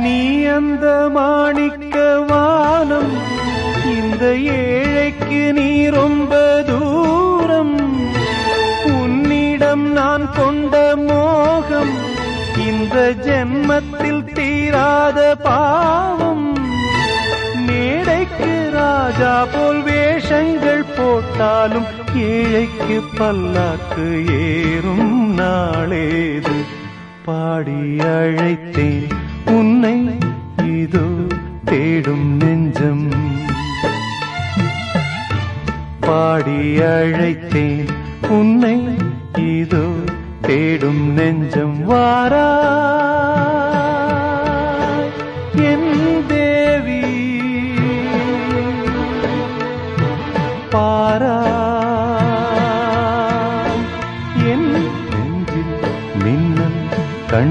நீ அந்த மாணிக்க வானம், இந்த ஏழைக்கு நீ ரொம்ப தூரம். உன்னிடம் நான் கொண்ட மோகம் இந்த ஜென்மத்தில் தீராத பாவம். மேடைக்கு ராஜா போல் வேஷங்கள் போட்டாலும் ஏழைக்கு பல்லாக்கு ஏறும் நாளேது. பாடி அழைத்தேன் உன்னை, இதோ தேடும் நெஞ்சம். பாடி அழைத்தேன் உன்னை, இதோ தேடும் நெஞ்சம். வாரா